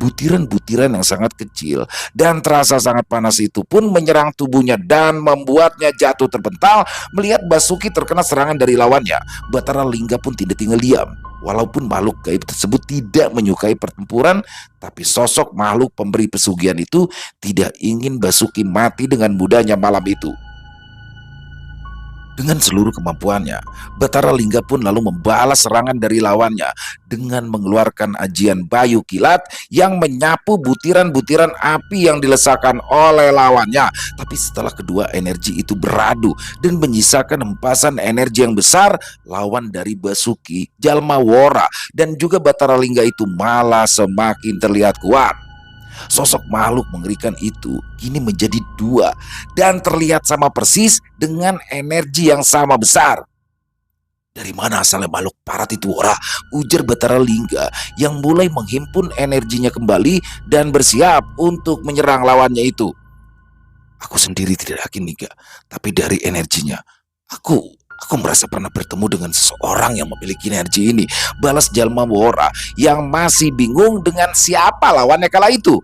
Butiran-butiran yang sangat kecil dan terasa sangat panas itu pun menyerang tubuhnya dan membuatnya jatuh terpental. Melihat Basuki terkena serangan dari lawannya, Batara Lingga pun tidak tinggal diam. Walaupun makhluk gaib tersebut tidak menyukai pertempuran, tapi sosok makhluk pemberi pesugihan itu tidak ingin Basuki mati dengan mudahnya malam itu. Dengan seluruh kemampuannya, Batara Lingga pun lalu membalas serangan dari lawannya dengan mengeluarkan ajian Bayu Kilat yang menyapu butiran-butiran api yang dilesakkan oleh lawannya. Tapi setelah kedua energi itu beradu dan menyisakan hempasan energi yang besar, lawan dari Basuki, Jalmawora, dan juga Batara Lingga itu malah semakin terlihat kuat. Sosok makhluk mengerikan itu kini menjadi 2 dan terlihat sama persis dengan energi yang sama besar. Dari mana asalnya makhluk parat itu, Wora? Ujar Batara Lingga yang mulai menghimpun energinya kembali dan bersiap untuk menyerang lawannya itu. Aku sendiri tidak yakin Niga, tapi dari energinya, aku aku merasa pernah bertemu dengan seseorang yang memiliki energi ini. Balas Jalma Wora yang masih bingung dengan siapa lawannya kala itu.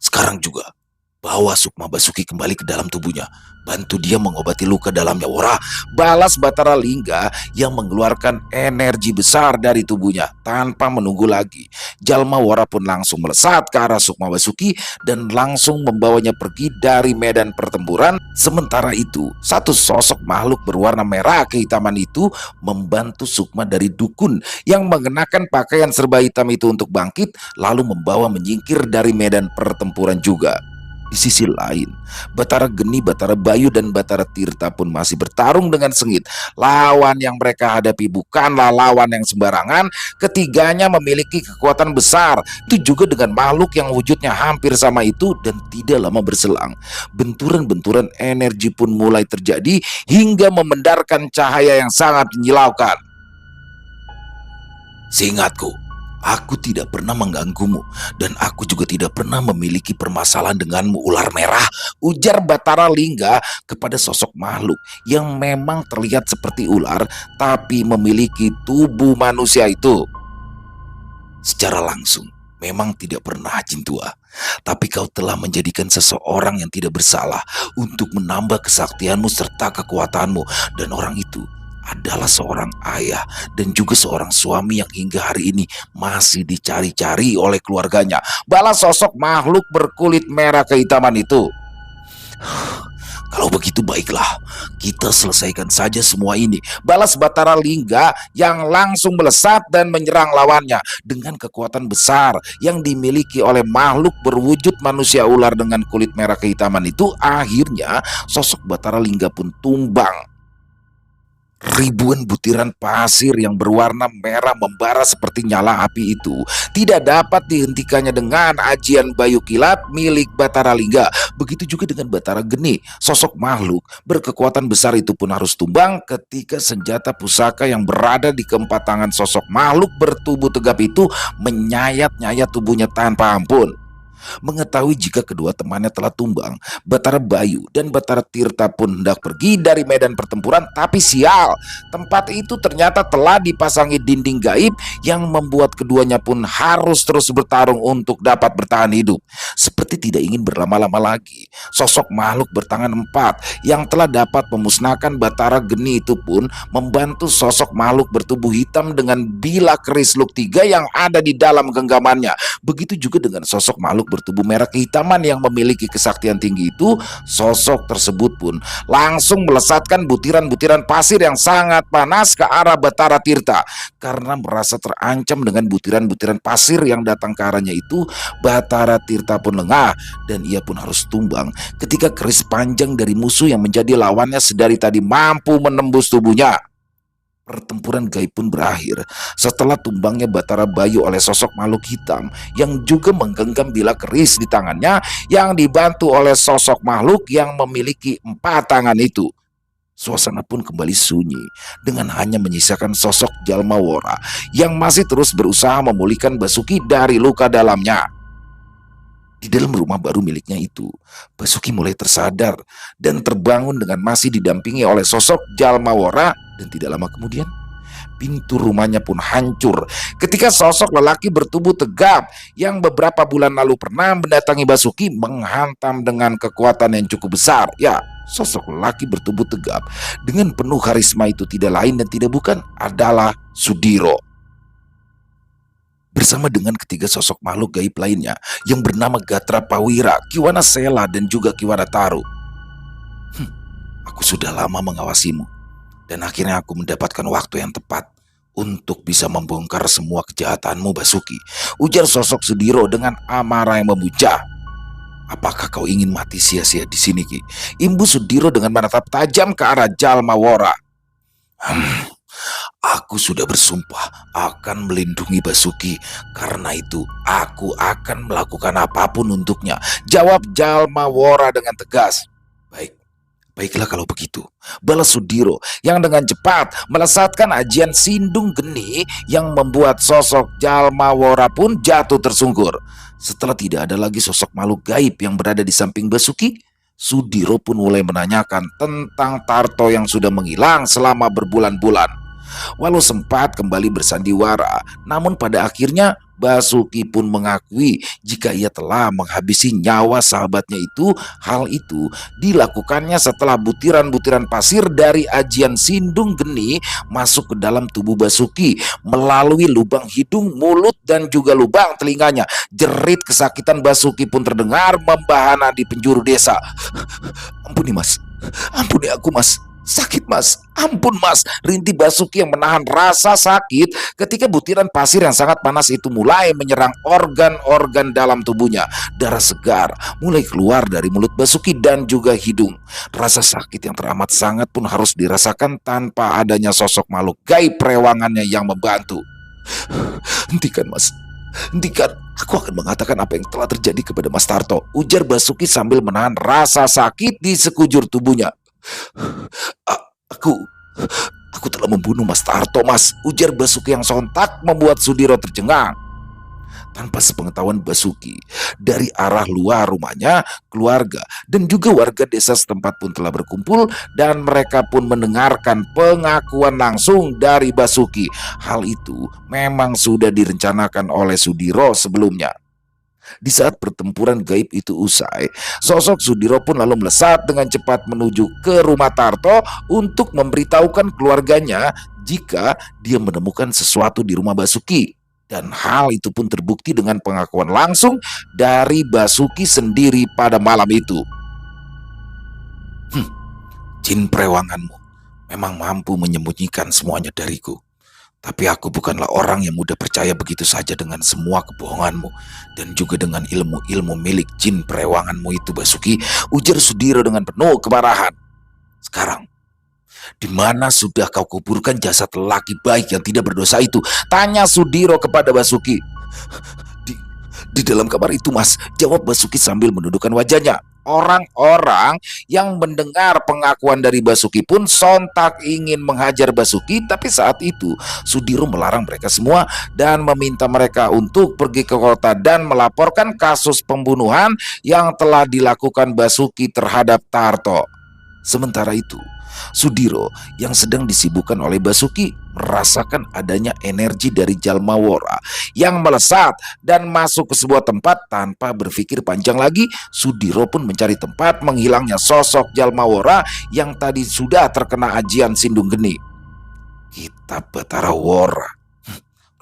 Sekarang juga, bawa Sukma Basuki kembali ke dalam tubuhnya. Bantu dia mengobati luka dalamnya, Wora. Balas Batara Lingga yang mengeluarkan energi besar dari tubuhnya tanpa menunggu lagi. Jalma Wora pun langsung melesat ke arah Sukma Basuki dan langsung membawanya pergi dari medan pertempuran. Sementara itu, satu sosok makhluk berwarna merah kehitaman itu membantu Sukma dari dukun yang mengenakan pakaian serba hitam itu untuk bangkit, lalu membawa menyingkir dari medan pertempuran juga. Di sisi lain, Batara Geni, Batara Bayu, dan Batara Tirta pun masih bertarung dengan sengit. Lawan yang mereka hadapi bukanlah lawan yang sembarangan. Ketiganya memiliki kekuatan besar. Itu juga dengan makhluk yang wujudnya hampir sama itu, dan tidak lama berselang, benturan-benturan energi pun mulai terjadi hingga memendarkan cahaya yang sangat menyilaukan. Seingatku, aku tidak pernah mengganggumu, dan aku juga tidak pernah memiliki permasalahan denganmu, ular merah, ujar Batara Lingga kepada sosok makhluk yang memang terlihat seperti ular, tapi memiliki tubuh manusia itu. Secara langsung, memang tidak pernah Jin Tua, tapi kau telah menjadikan seseorang yang tidak bersalah untuk menambah kesaktianmu serta kekuatanmu, dan orang itu adalah seorang ayah dan juga seorang suami yang hingga hari ini masih dicari-cari oleh keluarganya. Balas sosok makhluk berkulit merah kehitaman itu. Kalau begitu baiklah, kita selesaikan saja semua ini. Balas Batara Lingga yang langsung melesat dan menyerang lawannya dengan kekuatan besar yang dimiliki oleh makhluk berwujud manusia ular dengan kulit merah kehitaman itu. Akhirnya sosok Batara Lingga pun tumbang. Ribuan butiran pasir yang berwarna merah membara seperti nyala api itu tidak dapat dihentikannya dengan ajian Bayu Kilat milik Batara Lingga. Begitu juga dengan Batara Geni. Sosok makhluk berkekuatan besar itu pun harus tumbang ketika senjata pusaka yang berada di keempat tangan sosok makhluk bertubuh tegap itu menyayat-nyayat tubuhnya tanpa ampun. Mengetahui jika kedua temannya telah tumbang, Batara Bayu dan Batara Tirta pun hendak pergi dari medan pertempuran, tapi sial, tempat itu ternyata telah dipasangi dinding gaib yang membuat keduanya pun harus terus bertarung untuk dapat bertahan hidup. Seperti tidak ingin berlama-lama lagi, sosok makhluk bertangan empat yang telah dapat memusnahkan Batara Geni itu pun membantu sosok makhluk bertubuh hitam dengan bila keris luk tiga yang ada di dalam genggamannya. Begitu juga dengan sosok makhluk bertubuh merah kehitaman yang memiliki kesaktian tinggi itu. Sosok tersebut pun langsung melesatkan butiran-butiran pasir yang sangat panas ke arah Batara Tirta. Karena merasa terancam dengan butiran-butiran pasir yang datang ke arahnya itu, Batara Tirta pun lengah dan ia pun harus tumbang ketika keris panjang dari musuh yang menjadi lawannya sedari tadi mampu menembus tubuhnya. Pertempuran gaib pun berakhir setelah tumbangnya Batara Bayu oleh sosok makhluk hitam yang juga menggenggam bilah keris di tangannya yang dibantu oleh sosok makhluk yang memiliki empat tangan itu. Suasana pun kembali sunyi dengan hanya menyisakan sosok Jalma Wora yang masih terus berusaha memulihkan Basuki dari luka dalamnya. Di dalam rumah baru miliknya itu, Basuki mulai tersadar dan terbangun dengan masih didampingi oleh sosok Jalma Wora, dan tidak lama kemudian pintu rumahnya pun hancur ketika sosok lelaki bertubuh tegap yang beberapa bulan lalu pernah mendatangi Basuki menghantam dengan kekuatan yang cukup besar. Ya, sosok lelaki bertubuh tegap dengan penuh karisma itu tidak lain dan tidak bukan adalah Sudiro. Bersama dengan ketiga sosok makhluk gaib lainnya yang bernama Gatra Pawira, Kiwana Sela, dan juga Kiwana Taru. Aku sudah lama mengawasimu, dan akhirnya aku mendapatkan waktu yang tepat untuk bisa membongkar semua kejahatanmu, Basuki, ujar sosok Sudiro dengan amarah yang memuja. Apakah kau ingin mati sia-sia di sini, Ki? Imbu Sudiro dengan menatap tajam ke arah Jalma Wora. Aku sudah bersumpah akan melindungi Basuki. Karena itu aku akan melakukan apapun untuknya, jawab Jalma Wora dengan tegas. Baik, Baiklah kalau begitu, balas Sudiro yang dengan cepat melesatkan ajian Sindung Geni yang membuat sosok Jalmawora pun jatuh tersungkur. Setelah tidak ada lagi sosok makhluk gaib yang berada di samping Basuki, Sudiro pun mulai menanyakan tentang Tarto yang sudah menghilang selama berbulan-bulan. Walau sempat kembali bersandiwara, namun pada akhirnya Basuki pun mengakui jika ia telah menghabisi nyawa sahabatnya itu. Hal itu dilakukannya setelah butiran-butiran pasir dari ajian Sindung Geni masuk ke dalam tubuh Basuki melalui lubang hidung, mulut, dan juga lubang telinganya. Jerit kesakitan Basuki pun terdengar membahana di penjuru desa. Ampuni mas, ampuni aku mas. Sakit mas, ampun mas, rintih Basuki yang menahan rasa sakit ketika butiran pasir yang sangat panas itu mulai menyerang organ-organ dalam tubuhnya. Darah segar mulai keluar dari mulut Basuki dan juga hidung. Rasa sakit yang teramat sangat pun harus dirasakan tanpa adanya sosok makhluk gaib perewangannya yang membantu. Hentikan mas, hentikan. Aku akan mengatakan apa yang telah terjadi kepada Mas Tarto, ujar Basuki sambil menahan rasa sakit di sekujur tubuhnya. Aku aku telah membunuh Mas Tarto mas, ujar Basuki yang sontak membuat Sudiro tercengang. Tanpa sepengetahuan Basuki, dari arah luar rumahnya, keluarga dan juga warga desa setempat pun telah berkumpul dan mereka pun mendengarkan pengakuan langsung dari Basuki. Hal itu memang sudah direncanakan oleh Sudiro sebelumnya. Di saat pertempuran gaib itu usai, sosok Sudiro pun lalu melesat dengan cepat menuju ke rumah Tarto untuk memberitahukan keluarganya jika dia menemukan sesuatu di rumah Basuki. Dan hal itu pun terbukti dengan pengakuan langsung dari Basuki sendiri pada malam itu. "Hmm, jin perewanganmu memang mampu menyembunyikan semuanya dariku. Tapi aku bukanlah orang yang mudah percaya begitu saja dengan semua kebohonganmu dan juga dengan ilmu-ilmu milik jin perewanganmu itu, Basuki," ujar Sudiro dengan penuh kemarahan. "Sekarang, di mana sudah kau kuburkan jasad lelaki baik yang tidak berdosa itu?" tanya Sudiro kepada Basuki. Di, di dalam kamar itu mas, jawab Basuki sambil menundukkan wajahnya. Orang-orang yang mendengar pengakuan dari Basuki pun sontak ingin menghajar Basuki, tapi saat itu Sudiro melarang mereka semua dan meminta mereka untuk pergi ke kota dan melaporkan kasus pembunuhan yang telah dilakukan Basuki terhadap Tarto. Sementara itu, Sudiro yang sedang disibukkan oleh Basuki merasakan adanya energi dari Jalmawora yang melesat dan masuk ke sebuah tempat. Tanpa berpikir panjang lagi, Sudiro pun mencari tempat menghilangnya sosok Jalmawora yang tadi sudah terkena ajian Sindung Geni. "Kitab Batara Wora,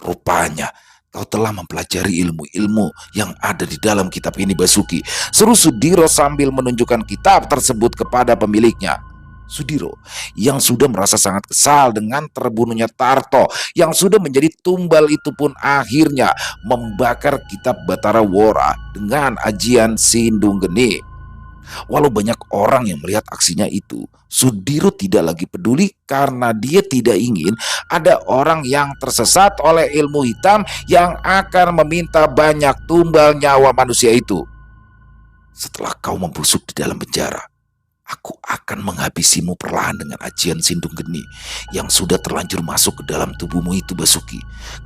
rupanya kau telah mempelajari ilmu-ilmu yang ada di dalam kitab ini, Basuki," seru Sudiro sambil menunjukkan kitab tersebut kepada pemiliknya. Sudiro yang sudah merasa sangat kesal dengan terbunuhnya Tarto yang sudah menjadi tumbal itu pun akhirnya membakar kitab Batara Wora dengan ajian Sindung Geni. Walau banyak orang yang melihat aksinya itu, Sudiro tidak lagi peduli karena dia tidak ingin ada orang yang tersesat oleh ilmu hitam yang akan meminta banyak tumbal nyawa manusia itu. "Setelah kau membusuk di dalam penjara, aku akan menghabisimu perlahan dengan ajian Sindung Geni yang sudah terlanjur masuk ke dalam tubuhmu itu, Basuki.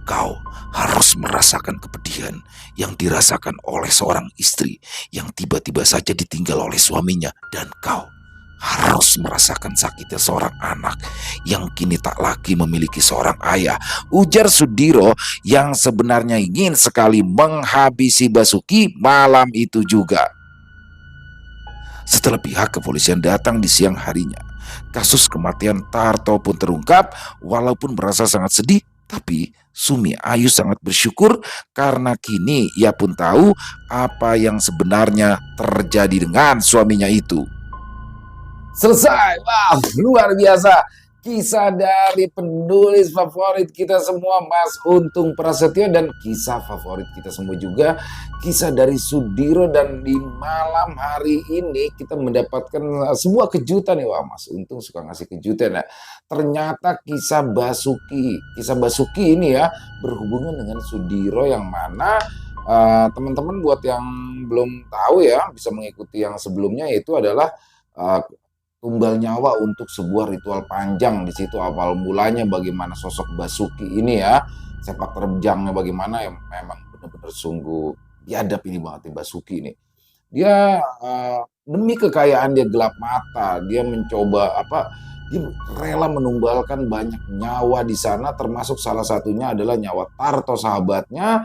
Kau harus merasakan kepedihan yang dirasakan oleh seorang istri yang tiba-tiba saja ditinggal oleh suaminya. Dan kau harus merasakan sakitnya seorang anak yang kini tak lagi memiliki seorang ayah," ujar Sudiro yang sebenarnya ingin sekali menghabisi Basuki malam itu juga. Setelah pihak kepolisian datang di siang harinya, kasus kematian Tarto pun terungkap. Walaupun merasa sangat sedih, tapi Sumi Ayu sangat bersyukur karena kini ia pun tahu apa yang sebenarnya terjadi dengan suaminya itu. Selesai. Wow, luar biasa. Kisah dari penulis favorit kita semua, Mas Untung Prasetyo, dan kisah favorit kita semua juga, kisah dari Sudiro. Dan di malam hari ini kita mendapatkan sebuah kejutan nih. Wah, Mas Untung suka ngasih kejutan ya. Ternyata kisah Basuki ini ya berhubungan dengan Sudiro, yang mana teman-teman buat yang belum tahu ya bisa mengikuti yang sebelumnya, yaitu adalah tumbal nyawa untuk sebuah ritual panjang. Di situ awal mulanya bagaimana sosok Basuki ini ya, sepak terjangnya bagaimana, yang memang benar-benar sungguh biadab ini banget nih Basuki ini. Dia demi kekayaan dia gelap mata, dia mencoba dia rela menumbalkan banyak nyawa di sana, termasuk salah satunya adalah nyawa Tarto sahabatnya.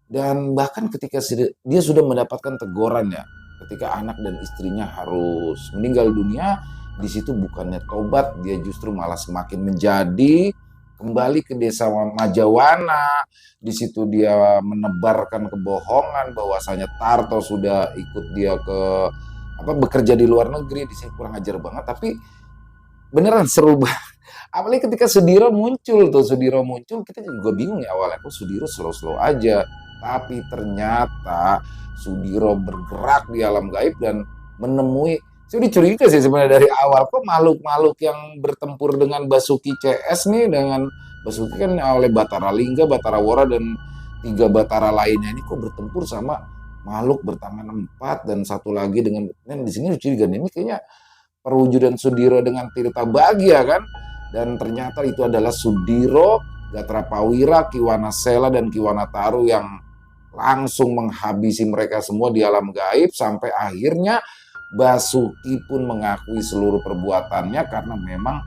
Dan bahkan ketika dia sudah mendapatkan teguran ya, ketika anak dan istrinya harus meninggal dunia, di situ bukannya tobat, dia justru malah semakin menjadi, kembali ke desa Majawana. Di situ dia menebarkan kebohongan bahwasanya Tarto sudah ikut dia ke bekerja di luar negeri. Di sini kurang ajar banget, tapi beneran seru banget. Apalagi ketika Sudiro muncul, kita juga bingung ya awalnya, kok Sudiro slow-slow aja. Tapi ternyata Sudiro bergerak di alam gaib dan menemui, saya udah curiga sih sebenarnya dari awal, kok makhluk-makhluk yang bertempur dengan Basuki CS nih, dengan Basuki kan oleh Batara Lingga, Batara Wora, dan 3 Batara lainnya ini kok bertempur sama makhluk bertangan 4 dan satu lagi dengan, di sini curiga ini kayaknya perwujudan Sudiro dengan Tirta Bagya kan. Dan ternyata itu adalah Sudiro, Gatra Pawira, Kiwana Sela, dan Kiwana Taru yang langsung menghabisi mereka semua di alam gaib. Sampai akhirnya Basuki pun mengakui seluruh perbuatannya, karena memang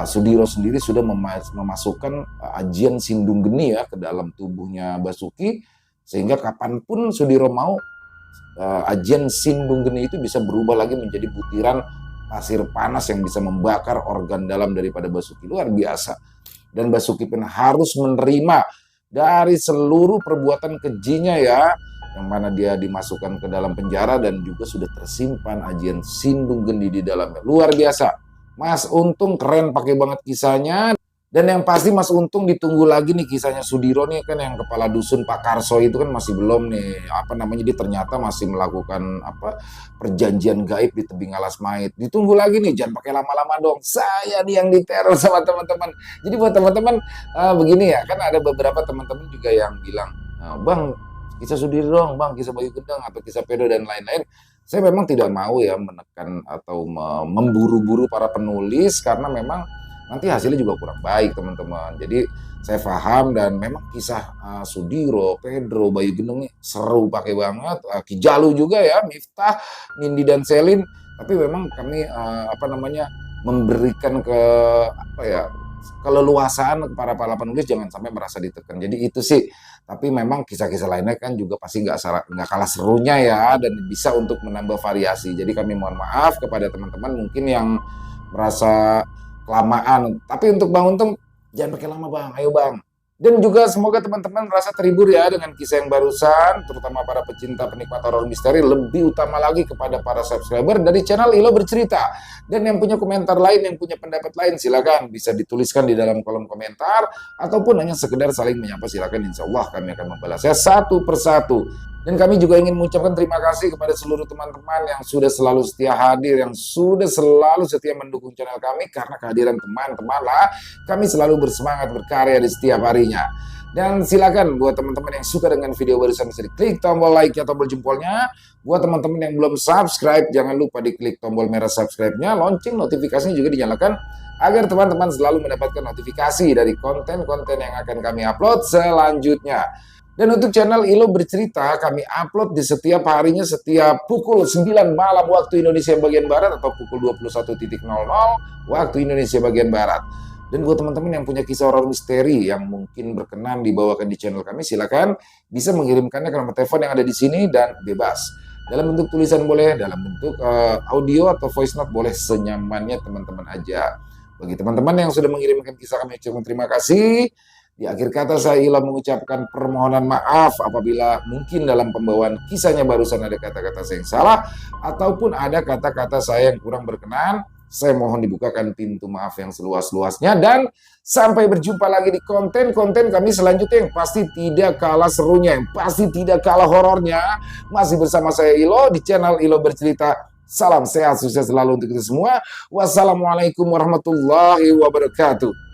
Sudiro sendiri sudah memasukkan ajian Sindung Geni ya ke dalam tubuhnya Basuki, sehingga kapanpun Sudiro mau, ajian Sindung Geni itu bisa berubah lagi menjadi butiran pasir panas yang bisa membakar organ dalam daripada Basuki. Luar biasa. Dan Basuki pun harus menerima dari seluruh perbuatan kejinya ya, yang mana dia dimasukkan ke dalam penjara dan juga sudah tersimpan ajian Sindung Geni di dalamnya. Luar biasa. Mas Untung keren pakai banget kisahnya. Dan yang pasti Mas Untung ditunggu lagi nih kisahnya Sudiro nih, kan yang kepala dusun Pak Karso itu kan masih belum nih, dia ternyata masih melakukan perjanjian gaib di tebing alas mait. Ditunggu lagi nih, jangan pakai lama-lama dong. Saya nih yang diteror sama teman-teman. Jadi buat teman-teman begini ya, kan ada beberapa teman-teman juga yang bilang, Bang, kisah Sudiro dong, Bang, kisah Bayu Gendang atau kisah Pedo dan lain-lain. Saya memang tidak mau ya menekan atau memburu-buru para penulis, karena memang nanti hasilnya juga kurang baik teman-teman. Jadi saya paham, dan memang kisah Sudiro, Pedro, Bayu Gendang ini seru pakai banget. Ki Jalu juga ya, Miftah, Nindi dan Selin. Tapi memang kami memberikan keleluasaan kepada para penulis, jangan sampai merasa ditekan. Jadi itu sih. Tapi memang kisah-kisah lainnya kan juga pasti nggak kalah serunya ya, dan bisa untuk menambah variasi. Jadi kami mohon maaf kepada teman-teman mungkin yang merasa kelamaan. Tapi untuk Bang Untung, jangan pakai lama Bang, ayo Bang. Dan juga semoga teman-teman merasa terhibur ya dengan kisah yang barusan, terutama para pecinta penikmat horor misteri, lebih utama lagi kepada para subscriber dari channel Ilo Bercerita. Dan yang punya komentar lain, yang punya pendapat lain, silakan bisa dituliskan di dalam kolom komentar, ataupun hanya sekedar saling menyapa, silakan, insya Allah kami akan membalasnya satu persatu. Dan kami juga ingin mengucapkan terima kasih kepada seluruh teman-teman yang sudah selalu setia hadir, yang sudah selalu setia mendukung channel kami, karena kehadiran teman-teman lah kami selalu bersemangat berkarya di setiap harinya. Dan silakan buat teman-teman yang suka dengan video barusan, bisa diklik tombol like atau tombol jempolnya. Buat teman-teman yang belum subscribe, jangan lupa diklik tombol merah subscribe-nya, lonceng notifikasinya juga dinyalakan, agar teman-teman selalu mendapatkan notifikasi dari konten-konten yang akan kami upload selanjutnya. Dan untuk channel Ilo Bercerita, kami upload di setiap harinya, setiap pukul 9 malam waktu Indonesia bagian Barat, atau pukul 21.00 waktu Indonesia bagian Barat. Dan buat teman-teman yang punya kisah horor misteri yang mungkin berkenan dibawakan di channel kami, silakan bisa mengirimkannya ke nomor telepon yang ada di sini, dan bebas. Dalam bentuk tulisan boleh, dalam bentuk audio atau voice note boleh, senyamannya teman-teman aja. Bagi teman-teman yang sudah mengirimkan kisah, kami ucapkan terima kasih. Di akhir kata saya Ila mengucapkan permohonan maaf apabila mungkin dalam pembawaan kisahnya barusan ada kata-kata saya yang salah, ataupun ada kata-kata saya yang kurang berkenan. Saya mohon dibukakan pintu maaf yang seluas-luasnya, dan sampai berjumpa lagi di konten-konten kami selanjutnya yang pasti tidak kalah serunya, yang pasti tidak kalah horornya. Masih bersama saya Ilo di channel Ilo Bercerita. Salam sehat, sukses selalu untuk kita semua. Wassalamualaikum warahmatullahi wabarakatuh.